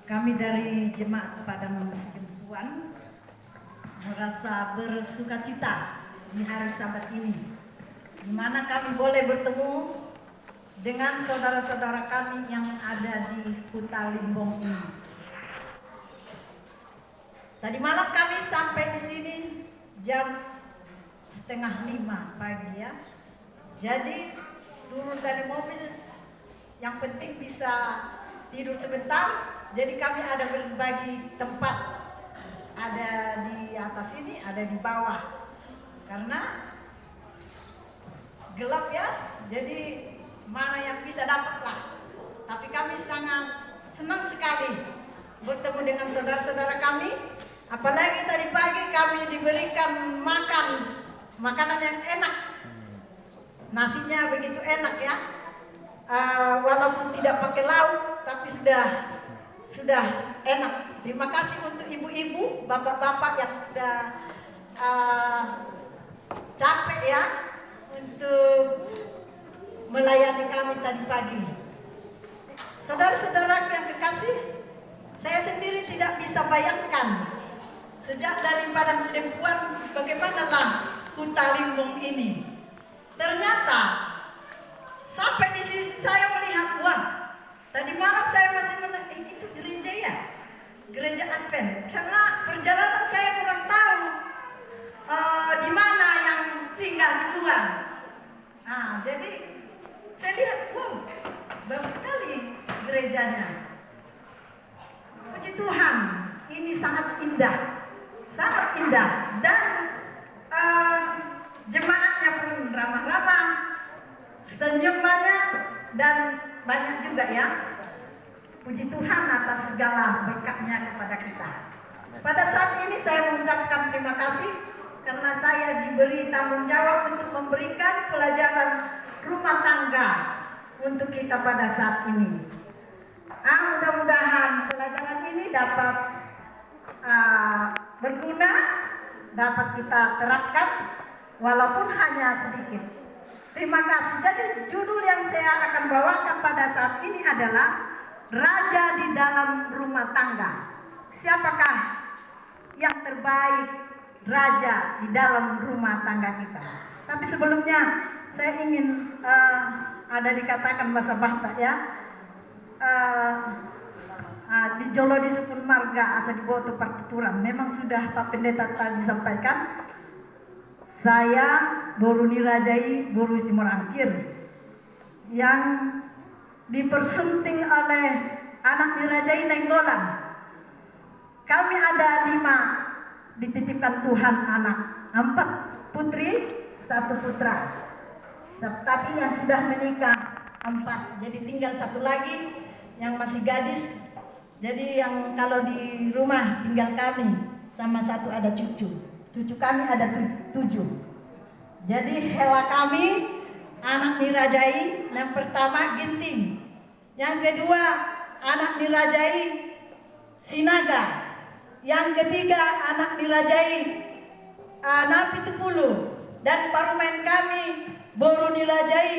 Kami dari Jemaat Padang Sidempuan merasa bersuka cita di hari Sabat ini, di mana kami boleh bertemu dengan saudara-saudara kami yang ada di Kuta Limbong ini. Tadi malam kami sampai di sini jam 4:30 pagi ya. Jadi turun dari mobil, yang penting bisa tidur sebentar. Jadi kami ada berbagi tempat, ada di atas ini, ada di bawah, karena gelap ya. Jadi mana yang bisa dapatlah. Tapi kami sangat senang sekali bertemu dengan saudara-saudara kami. Apalagi tadi pagi kami diberikan makanan yang enak. Nasinya begitu enak ya. Walaupun tidak pakai lauk, tapi sudah enak. Terima kasih untuk ibu-ibu, bapak-bapak yang sudah capek ya untuk melayani kami tadi pagi. Saudara-saudara yang kekasih, saya sendiri tidak bisa bayangkan sejak dari Padang Sidempuan bagaimanalah Kuta Limbong ini. Ternyata sampai di sini saya melihat, wah, tadi malam saya masih itu gereja ya, gereja Advent. Karena perjalanan saya kurang tahu di mana yang singgah duluan. Nah, jadi saya lihat, wow, bagus sekali gerejanya. Puji Tuhan, ini sangat indah dan jemaatnya pun ramah-ramah, senyumannya dan banyak juga ya. Puji Tuhan atas segala berkatnya kepada kita. Pada saat ini saya mengucapkan terima kasih karena saya diberi tanggung jawab untuk memberikan pelajaran rumah tangga untuk kita pada saat ini. Mudah-mudahan pelajaran ini dapat berguna, dapat kita terapkan walaupun hanya sedikit. Terima kasih. Jadi judul yang saya akan bawakan pada saat ini adalah Raja di dalam rumah tangga. Siapakah yang terbaik raja di dalam rumah tangga kita? Tapi sebelumnya saya ingin ada dikatakan bahasa Batak ya. Di Jolo di Sukun Marga asa diboto partituran. Memang sudah Pak Pendeta tadi sampaikan. Saya Boru Nirajai Boru Simorangkir yang dipersunting oleh anak Nirajai Nenggolan. Kami ada 5 dititipkan Tuhan anak, 4 putri, 1 putra. Tapi yang sudah menikah 4, jadi tinggal 1 lagi yang masih gadis. Jadi yang kalau di rumah tinggal kami sama 1 ada cucu. Cucu kami ada 7. Jadi hela kami anak Nirajai, yang pertama Ginting, yang kedua anak Nirajai Sinaga, yang ketiga anak Nirajai Napi Tupulu, dan parumen kami Boru Nirajai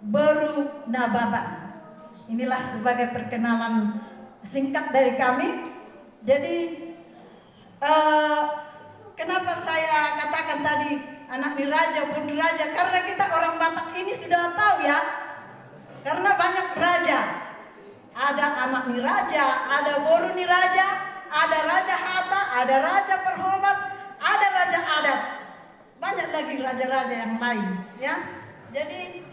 Boru Nababan. Inilah sebagai perkenalan singkat dari kami. Jadi kenapa saya katakan tadi anak Niraja, Boru Niraja? Karena kita orang Batak ini sudah tahu ya. Karena banyak raja. Ada anak Niraja, ada Boru Niraja, ada Raja Hatta, ada Raja Perhomas, ada Raja Adat. Banyak lagi raja-raja yang lain ya. Jadi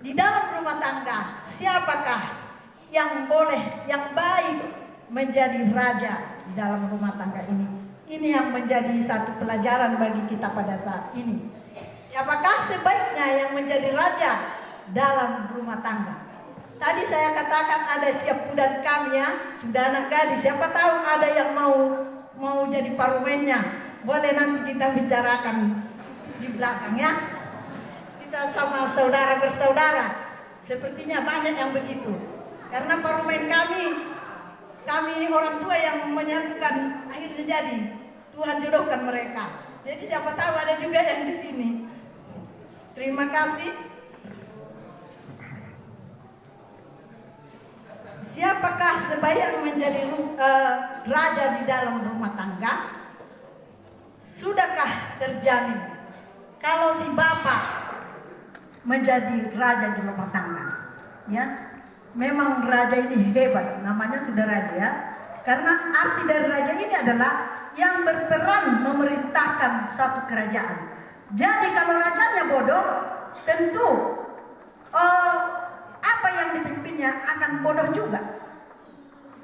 di dalam rumah tangga, siapakah yang boleh, yang baik menjadi raja di dalam rumah tangga ini? Ini yang menjadi satu pelajaran bagi kita pada saat ini. Siapakah sebaiknya yang menjadi raja dalam rumah tangga? Tadi saya katakan ada siap pudan kami ya, sudah anak gadis. Siapa tahu ada yang mau jadi parumennya. Boleh nanti kita bicarakan di belakang ya. Kita sama saudara bersaudara. Sepertinya banyak yang begitu. Karena parumen kami ini orang tua yang menyatukan, akhirnya jadi Tuhan jodohkan mereka. Jadi siapa tahu ada juga yang di sini. Terima kasih. Siapa siapakah sebaik menjadi raja di dalam rumah tangga? Sudahkah terjamin kalau si bapak menjadi raja di rumah tangga? Ya, memang raja ini hebat, namanya sudah raja ya. Karena arti dari raja ini adalah yang berperan memerintahkan suatu kerajaan. Jadi kalau rajanya bodoh, tentu apa yang dipimpinnya akan bodoh juga.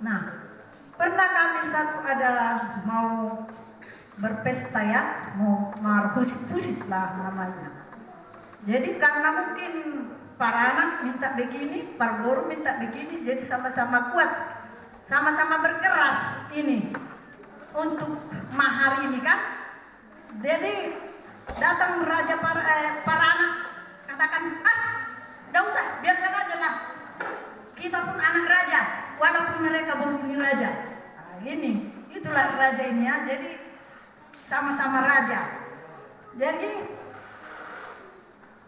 Nah, pernah kami satu adalah mau berpesta ya, mau pusing-pusing lah namanya. Jadi karena mungkin para anak minta begini, para guru minta begini, jadi sama-sama kuat, sama-sama berkeras ini untuk mahar ini kan. Jadi datang raja para anak katakan, tidak usah, biarkan aja lah. Kita pun anak raja, walaupun mereka baru punya raja. Nah, ini, itulah raja ini ya. Jadi sama-sama raja. Jadi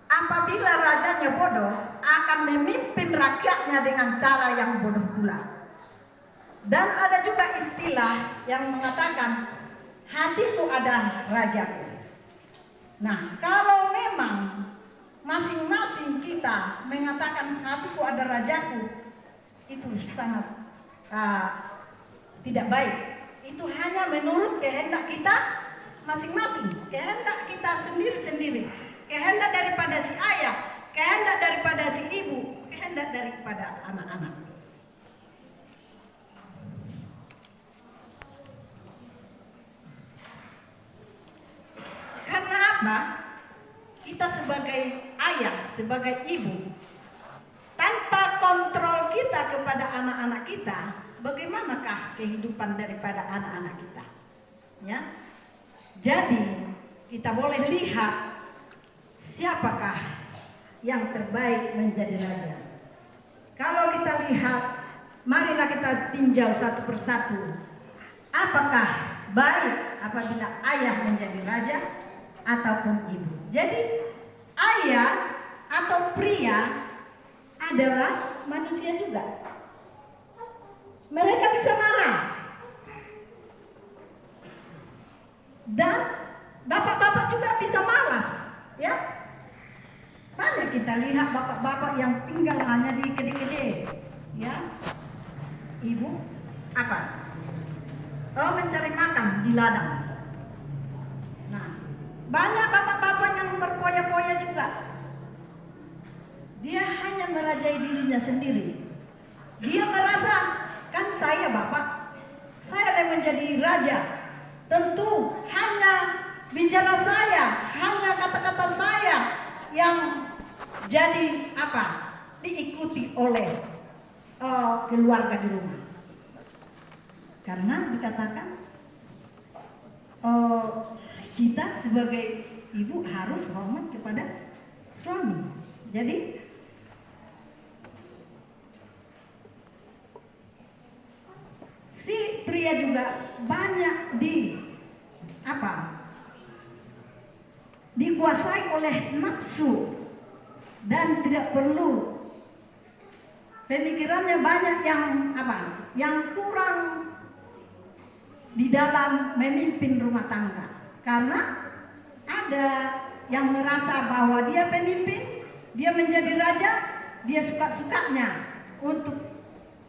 apabila rajanya bodoh, akan memimpin rakyatnya dengan cara yang bodoh pula. Dan ada juga istilah yang mengatakan hatiku adalah rajaku. Nah, kalau memang masing-masing kita mengatakan hatiku ada rajaku, itu sangat tidak baik. Itu hanya menurut kehendak kita masing-masing, kehendak kita sendiri-sendiri, kehendak daripada si ayah, kehendak daripada si ibu, kehendak daripada anak-anak. Karena apa? Kita sebagai ayah, sebagai ibu, tanpa kontrol kita kepada anak-anak kita, bagaimanakah kehidupan daripada anak-anak kita? Ya. Jadi, kita boleh lihat siapakah yang terbaik menjadi raja. Kalau kita lihat, marilah kita tinjau satu persatu. Apakah baik apabila ayah menjadi raja ataupun ibu? Jadi ayah atau pria adalah manusia juga. Mereka bisa marah. Dan bapak-bapak juga bisa malas, ya. Banyak kita lihat bapak-bapak yang tinggal hanya di kede-kede, ya. Ibu apa? Mencari makan di ladang. Nah, banyak bapak-bapak yang berpoya-poya juga. Dia hanya merajai dirinya sendiri. Dia merasa, kan saya bapak, saya yang menjadi raja. Tentu hanya bicara saya, hanya kata-kata saya yang jadi apa? Diikuti oleh keluarga di rumah. Karena dikatakan kita sebagai ibu harus hormat kepada suami. Jadi si pria juga banyak dikuasai oleh nafsu dan tidak perlu, pemikirannya banyak yang kurang di dalam memimpin rumah tangga. Karena ada yang merasa bahwa dia pemimpin, dia menjadi raja, dia suka-sukanya untuk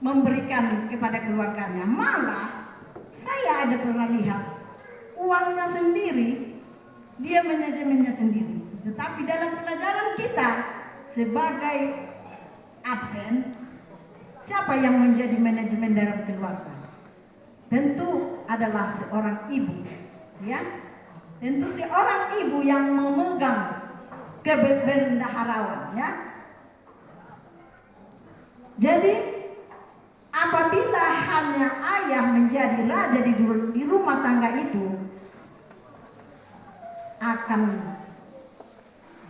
memberikan kepada keluarganya. Malah saya ada pernah lihat uangnya sendiri, dia manajemennya sendiri. Tetapi dalam pelajaran kita sebagai Advent, siapa yang menjadi manajemen dalam keluarga? Tentu adalah seorang ibu, ya. Tentu seorang ibu yang memegang kebendaharaan, ya. Jadi apabila hanya ayah menjadi raja di rumah tangga itu, akan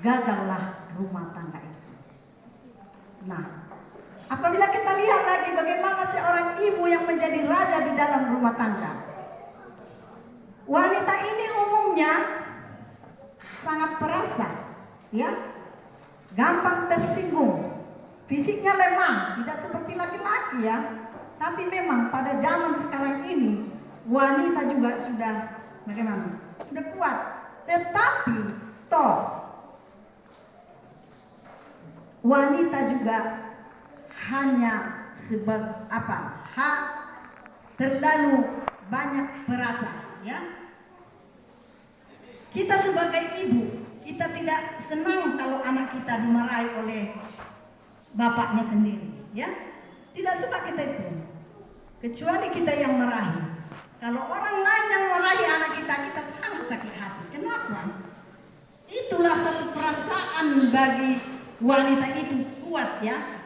gagallah rumah tangga itu. Nah, apabila kita lihat lagi bagaimana seorang ibu yang menjadi raja di dalam rumah tangga, wanita ini umumnya sangat perasa, ya, gampang tersinggung, fisiknya lemah, tidak seperti laki-laki, ya. Tapi memang pada zaman sekarang ini wanita juga sudah bagaimana? Sudah kuat. Tetapi toh wanita juga hanya sebab apa? Terlalu banyak perasa, ya. Kita sebagai ibu, kita tidak senang kalau anak kita dimarahi oleh bapaknya sendiri, ya. Tidak suka kita itu. Kecuali kita yang marahi. Kalau orang lain yang marahi anak kita, kita sangat sakit hati. Kenapa? Itulah satu perasaan bagi wanita itu kuat, ya.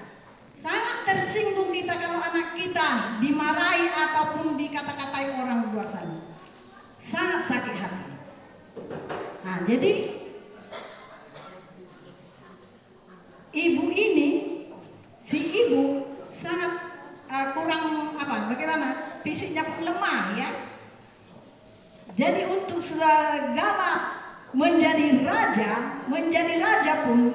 Sangat tersinggung kita kalau anak kita dimarahi ataupun dikata-katai orang luar sana. Sangat sakit hati. Nah, jadi ibu ini, si ibu sangat kurang apa? Bagaimana? Fisiknya pun lemah, ya. Jadi untuk segala menjadi raja pun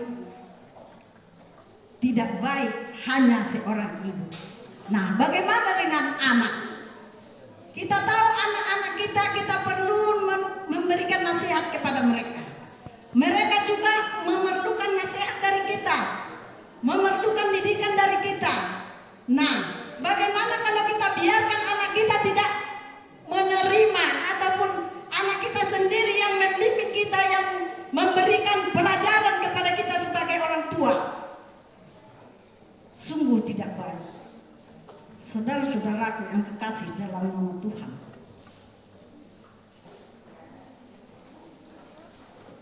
tidak baik hanya seorang ibu. Nah, bagaimana dengan anak? Kita tahu anak-anak kita perlu memberikan nasihat kepada mereka. Mereka juga memerlukan nasihat dari kita, memerlukan didikan dari kita. Nah, bagaimana kalau kita biarkan anak kita tidak menerima, ataupun anak kita sendiri yang membimbing kita, yang memberikan pelajaran kepada kita sebagai orang tua? Sungguh tidak baik. Saudara-saudaraku yang kekasih dalam nama Tuhan,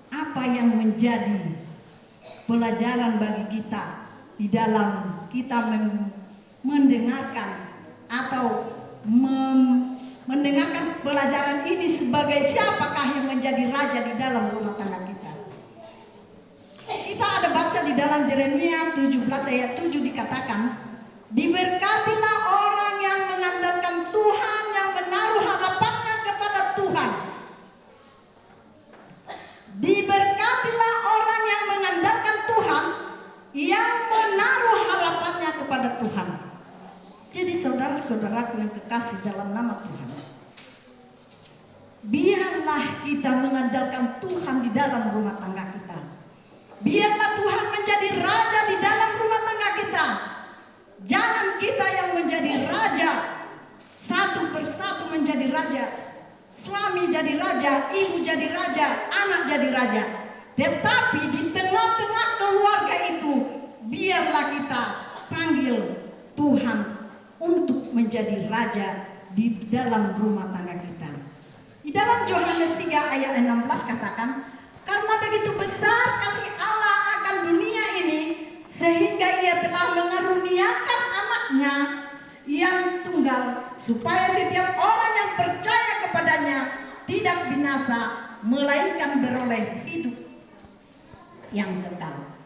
apa yang menjadi pelajaran bagi kita di dalam kita mendengarkan atau mendengarkan pelajaran ini sebagai siapakah yang menjadi raja di dalam rumah tangga kita? Kita ada baca di dalam Yeremia 17 ayat 7 dikatakan, diberkatilah orang yang mengandalkan Tuhan, yang menaruh harapannya kepada Tuhan. Diberkatilah orang yang mengandalkan Tuhan, yang menaruh harapannya kepada Tuhan. Jadi saudara-saudaraku yang kekasih dalam nama Tuhan, biarlah kita mengandalkan Tuhan di dalam rumah tangga kita. Biarlah Tuhan menjadi raja di dalam rumah tangga kita. Jangan kita yang menjadi raja, satu persatu menjadi raja. Suami jadi raja, ibu jadi raja, anak jadi raja. Tetapi di tengah-tengah keluarga itu, biarlah kita panggil Tuhan untuk menjadi raja di dalam rumah tangga kita. Di dalam Yohanes 3 ayat 16 katakan, karena begitu besar kasih Allah akan dunia ini, sehingga ia telah mengaruniakan anaknya yang tunggal, supaya setiap orang yang percaya kepadanya tidak binasa, melainkan beroleh hidup yang kekal.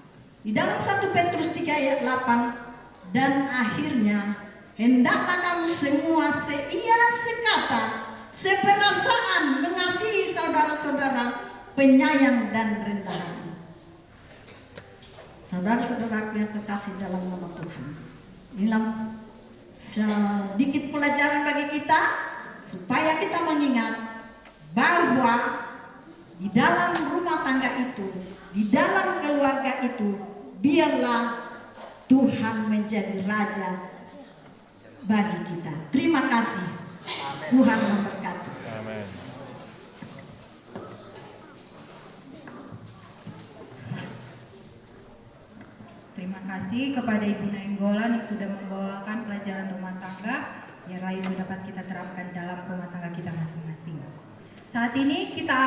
Di dalam 1 Petrus 3 ayat 8, dan akhirnya hendaklah kamu semua seia sekata, seperasaan, mengasihi saudara-saudara, penyayang dan rendah hati. Saudara-saudara yang terkasih dalam nama Tuhan, inilah sedikit pelajaran bagi kita supaya kita mengingat bahwa di dalam rumah tangga itu, di dalam keluarga itu, biarlah Tuhan menjadi raja bagi kita. Terima kasih. Tuhan memberkati. Amin. Terima kasih kepada Ibu Nainggolan yang sudah membawakan pelajaran rumah tangga yang lain dapat kita terapkan dalam rumah tangga kita masing-masing. Saat ini kita